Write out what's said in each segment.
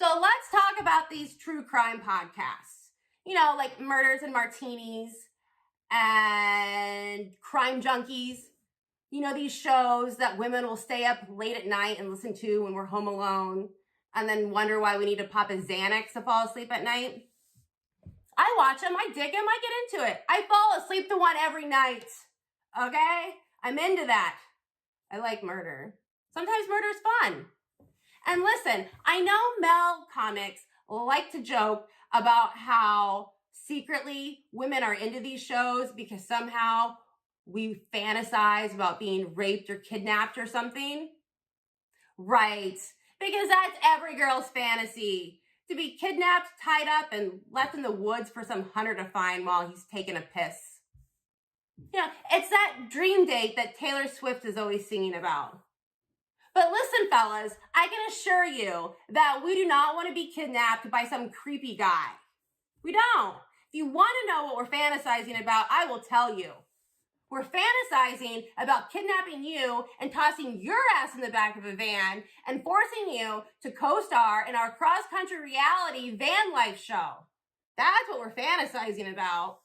So let's talk about these true crime podcasts. You know, like Murders and Martinis and Crime Junkies. You know, these shows that women will stay up late at night and listen to when we're home alone and then wonder why we need to pop a Xanax to fall asleep at night. I watch them, I dig them, I get into it. I fall asleep to one every night, okay? I'm into that. I like murder. Sometimes murder is fun. And listen, I know male comics like to joke about how secretly women are into these shows because somehow we fantasize about being raped or kidnapped or something. Right, because that's every girl's fantasy. To be kidnapped, tied up, and left in the woods for some hunter to find while he's taking a piss. You know, it's that dream date that Taylor Swift is always singing about. But listen, fellas, I can assure you that we do not want to be kidnapped by some creepy guy. We don't. If you want to know what we're fantasizing about, I will tell you. We're fantasizing about kidnapping you and tossing your ass in the back of a van and forcing you to co-star in our cross-country reality van life show. That's what we're fantasizing about.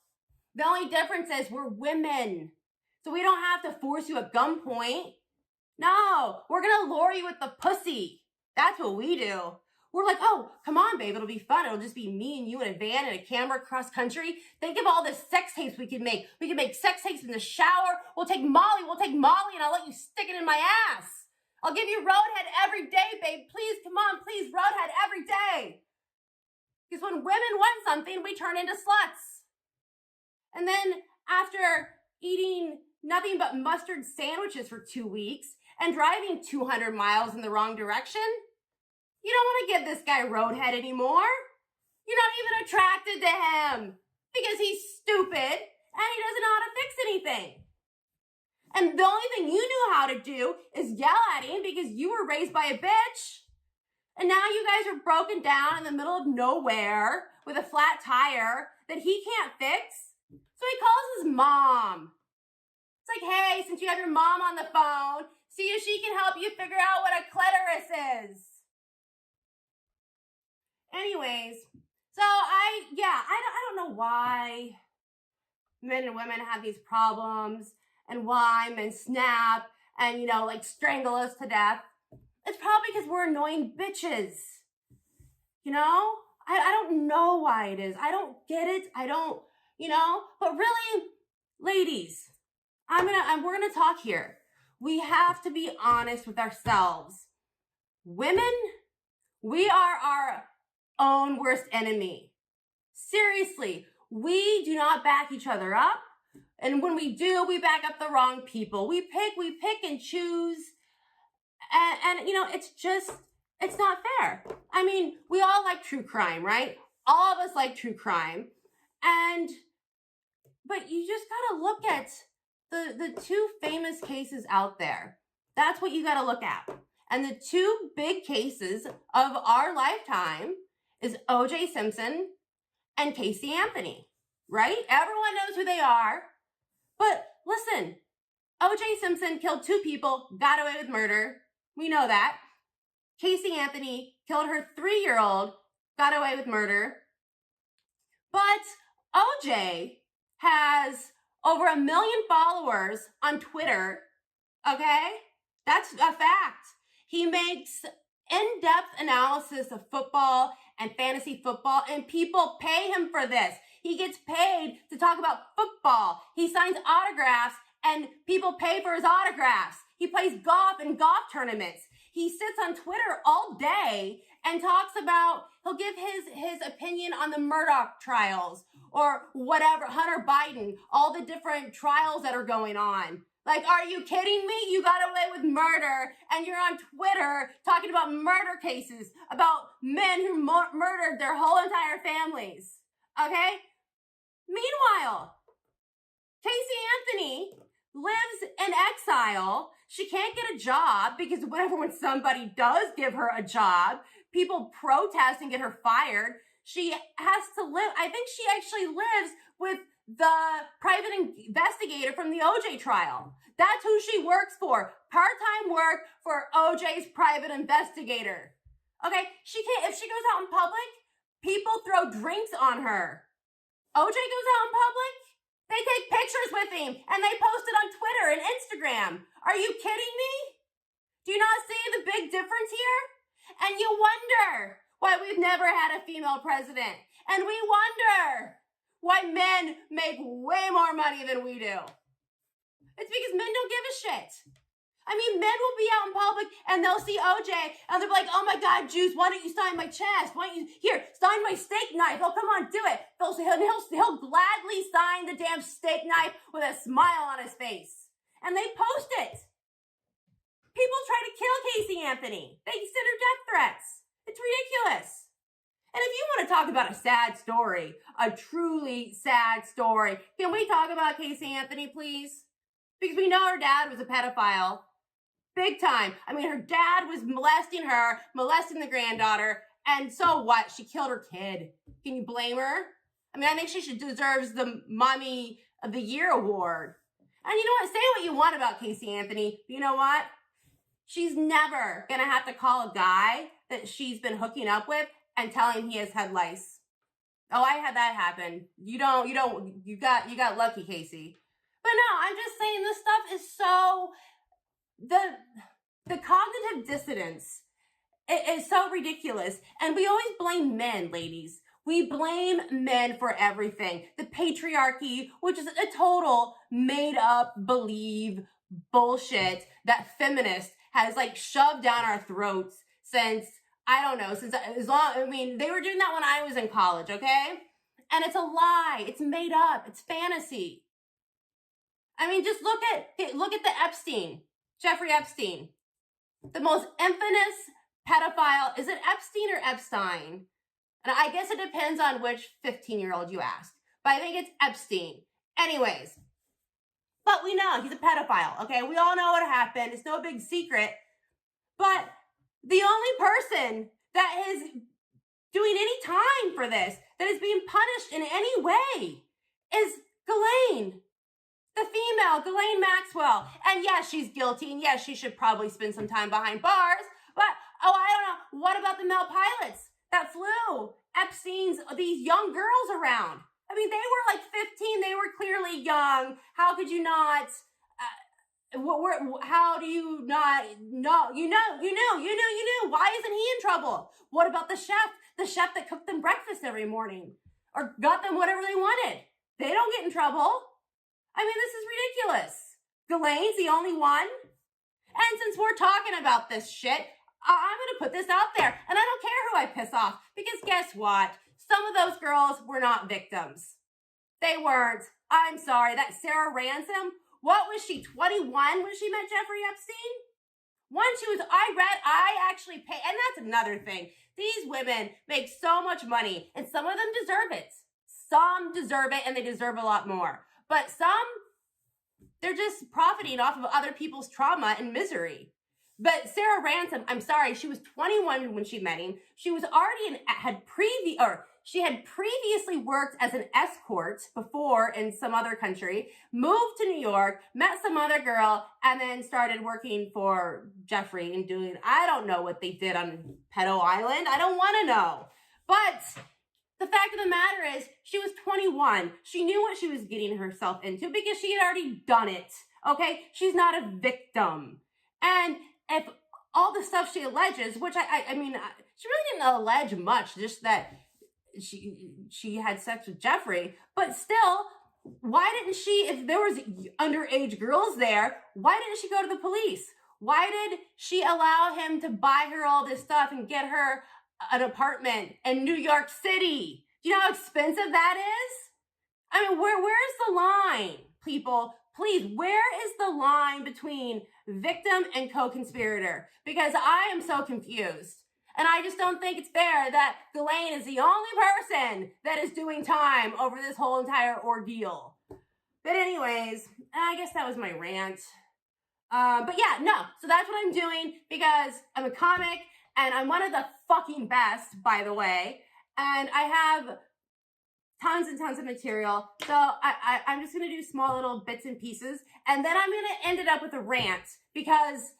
The only difference is we're women. So we don't have to force you at gunpoint. No, we're going to lure you with the pussy. That's what we do. We're like, oh, come on, babe, it'll be fun. It'll just be me and you in a van and a camera cross country. Think of all the sex tapes we could make. We could make sex tapes in the shower. We'll take Molly, and I'll let you stick it in my ass. I'll give you Roadhead every day, babe. Please, come on, please, Roadhead every day. Because when women want something, we turn into sluts. And then after eating nothing but mustard sandwiches for 2 weeks and driving 200 miles in the wrong direction, you don't want to give this guy Roadhead anymore. You're not even attracted to him because he's stupid and he doesn't know how to fix anything. And the only thing you knew how to do is yell at him because you were raised by a bitch. And now you guys are broken down in the middle of nowhere with a flat tire that he can't fix. So he calls his mom. It's like, hey, since you have your mom on the phone, see if she can help you figure out what a clitoris is. Anyways, so I don't know why men and women have these problems and why men snap and, like strangle us to death. It's probably because we're annoying bitches. I don't know why it is. I don't get it. I don't, but really, ladies, we're gonna talk here. We have to be honest with ourselves. Women, we are our own worst enemy. Seriously, we do not back each other up. And when we do, we back up the wrong people. We pick and choose. And it's not fair. I mean, we all like true crime, right? All of us like true crime. But you just gotta look at the two famous cases out there. That's what you gotta look at. And the two big cases of our lifetime is O.J. Simpson and Casey Anthony, right? Everyone knows who they are. But listen, O.J. Simpson killed 2 people, got away with murder. We know that. Casey Anthony killed her 3-year-old, got away with murder. But O.J. has over 1 million followers on Twitter, okay? That's a fact. He makes in-depth analysis of football and fantasy football, and people pay him for this. He gets paid to talk about football. He signs autographs, and people pay for his autographs. He plays golf in golf tournaments. He sits on Twitter all day and talks about, he'll give his opinion on the Murdoch trials or whatever, Hunter Biden, all the different trials that are going on. Like, are you kidding me? You got away with murder and you're on Twitter talking about murder cases, about men who murdered their whole entire families, okay? Meanwhile, Casey Anthony lives in exile. She can't get a job because whenever when somebody does give her a job, people protest and get her fired. She has to live, I think she actually lives with the private investigator from the OJ trial. That's who she works for. Part-time work for OJ's private investigator. Okay, she can't, if she goes out in public, people throw drinks on her. OJ goes out in public, they take pictures with him and they post it on Twitter and Instagram. Are you kidding me? Do you not see the big difference here? And you wonder why we've never had a female president. And we wonder why men make way more money than we do. It's because men don't give a shit. I mean, men will be out in public and they'll see OJ and they'll be like, oh my God, Juice, why don't you sign my chest? Why don't you, here, sign my steak knife. Oh, come on, do it. He'll gladly sign the damn steak knife with a smile on his face. And they post it. People try to kill Casey Anthony. They consider death threats. It's ridiculous. And if you want to talk about a sad story, a truly sad story, can we talk about Casey Anthony, please? Because we know her dad was a pedophile. Big time. I mean, her dad was molesting her, molesting the granddaughter, and so what? She killed her kid. Can you blame her? I mean, I think she deserves the Mommy of the Year award. And you know what? Say what you want about Casey Anthony, but you know what? She's never gonna have to call a guy that she's been hooking up with and tell him he has head lice. Oh, I had that happen. You got lucky, Casey. But no, I'm just saying this stuff is so, the cognitive dissonance is so ridiculous. And we always blame men, ladies. We blame men for everything. The patriarchy, which is a total made up, believe bullshit that feminists has like shoved down our throats since, I don't know, since as long, I mean, they were doing that when I was in college, okay? And it's a lie. It's made up. It's fantasy. I mean, just look at the Epstein, Jeffrey Epstein, the most infamous pedophile. Is it Epstein or Epstein? And I guess it depends on which 15-year-old you ask, but I think it's Epstein. Anyways, but we know he's a pedophile, okay? We all know what happened. It's no big secret. But the only person that is doing any time for this, that is being punished in any way, is Ghislaine. The female, Ghislaine Maxwell. And yes, she's guilty, and yes, she should probably spend some time behind bars, but, oh, I don't know, what about the male pilots that flew these young girls around? I mean, they were like 15, they were clearly young. How could you not, how do you not know? You knew. Why isn't he in trouble? What about the chef that cooked them breakfast every morning or got them whatever they wanted? They don't get in trouble. I mean, this is ridiculous. Ghislaine's the only one. And since we're talking about this shit, I'm going to put this out there. And I don't care who I piss off. Because guess what? Some of those girls were not victims. They weren't. I'm sorry. That Sarah Ransom, what was she, 21 when she met Jeffrey Epstein? I actually pay, and that's another thing. These women make so much money, and some of them deserve it. Some deserve it, and they deserve a lot more. But some, they're just profiting off of other people's trauma and misery. But Sarah Ransom, I'm sorry, she was 21 when she met him. She was already she had previously worked as an escort before in some other country, moved to New York, met some other girl, and then started working for Jeffrey and doing, I don't know what they did on Pedo Island. I don't want to know. But the fact of the matter is, she was 21. She knew what she was getting herself into because she had already done it, okay? She's not a victim. And if all the stuff she alleges, which I mean, she really didn't allege much, just that she had sex with Jeffrey, but still, why didn't she, if there was underage girls there, why didn't she go to the police? Why did she allow him to buy her all this stuff and get her an apartment in New York City? Do you know how expensive that is? I mean, where's the line, people? Please, where is the line between victim and co-conspirator? Because I am so confused. And I just don't think it's fair that Ghislaine is the only person that is doing time over this whole entire ordeal. But anyways, I guess that was my rant. But yeah, no. So that's what I'm doing because I'm a comic and I'm one of the fucking best, by the way. And I have tons and tons of material. So I'm just going to do small little bits and pieces. And then I'm going to end it up with a rant because,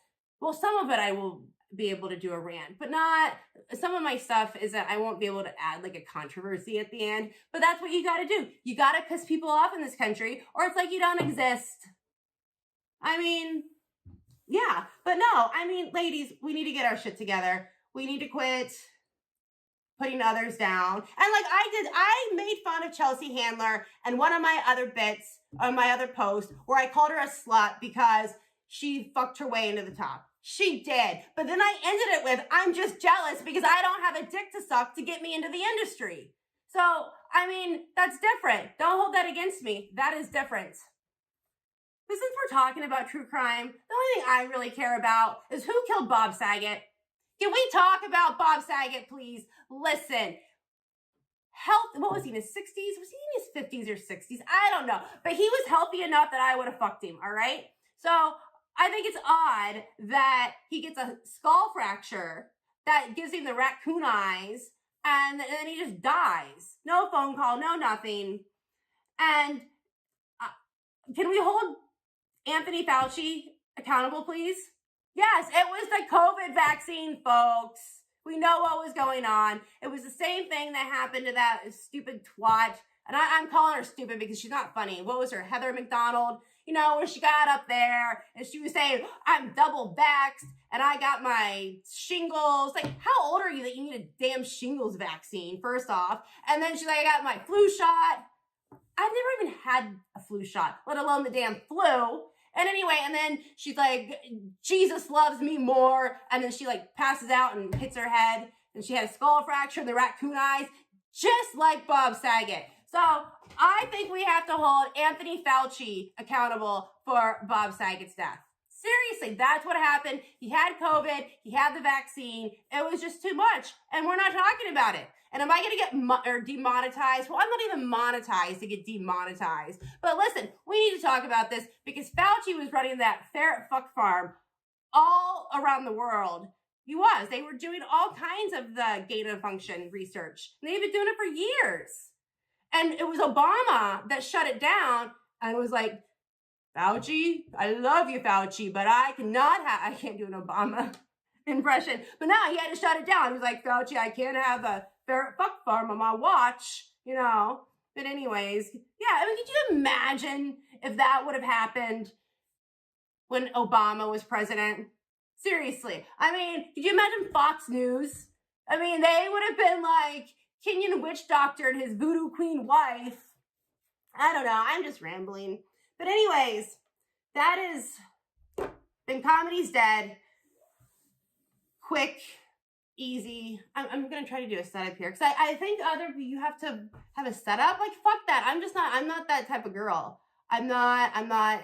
well, some of it I will be able to do a rant, but not, some of my stuff is that I won't be able to add like a controversy at the end, but that's what you got to do. You got to piss people off in this country, or it's like you don't exist. I mean, yeah, but no, I mean, ladies, we need to get our shit together. We need to quit putting others down. And like I made fun of Chelsea Handler and one of my other bits on my other post where I called her a slut because she fucked her way into the top. She did. But then I ended it with, I'm just jealous because I don't have a dick to suck to get me into the industry. So, I mean, that's different. Don't hold that against me. That is different. But since we're talking about true crime, the only thing I really care about is who killed Bob Saget. Can we talk about Bob Saget, please? Listen, what was he, in his 60s? Was he in his 50s or 60s? I don't know. But he was healthy enough that I would have fucked him, all right? So I think it's odd that he gets a skull fracture that gives him the raccoon eyes, and then he just dies. No phone call, no nothing. And can we hold Anthony Fauci accountable, please? Yes, it was the COVID vaccine, folks. We know what was going on. It was the same thing that happened to that stupid twat. And I'm calling her stupid because she's not funny. What was her? Heather McDonald? You know, where she got up there and she was saying, I'm double vaxxed and I got my shingles. Like, how old are you that you need a damn shingles vaccine, first off? And then she's like, I got my flu shot. I've never even had a flu shot, let alone the damn flu. And anyway, and then she's like, Jesus loves me more. And then she like passes out and hits her head. And she had a skull fracture and the raccoon eyes, just like Bob Saget. So I think we have to hold Anthony Fauci accountable for Bob Saget's death. Seriously, that's what happened. He had COVID. He had the vaccine. It was just too much. And we're not talking about it. And am I going to get demonetized? Well, I'm not even monetized to get demonetized. But listen, we need to talk about this because Fauci was running that ferret fuck farm all around the world. He was. They were doing all kinds of the gain of function research. And they've been doing it for years. And it was Obama that shut it down and was like, Fauci, I love you, Fauci, but I can't do an Obama impression. But now he had to shut it down. He was like, Fauci, I can't have a ferret fuck farm on my watch, you know. But anyways, yeah, I mean, could you imagine if that would have happened when Obama was president? Seriously. I mean, could you imagine Fox News? I mean, they would have been like, Kenyan witch doctor and his voodoo queen wife. I don't know. I'm just rambling. But anyways, that is Then Comedy's Dead. Quick, easy. I'm going to try to do a setup here. Because I think you have to have a setup. Like, fuck that. I'm not that type of girl. I'm not,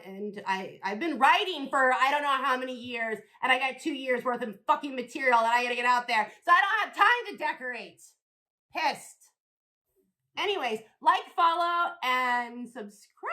and I've been writing for I don't know how many years, and I got 2 years worth of fucking material that I gotta get out there. So I don't have time to decorate. Pissed. Anyways, like, follow, and subscribe.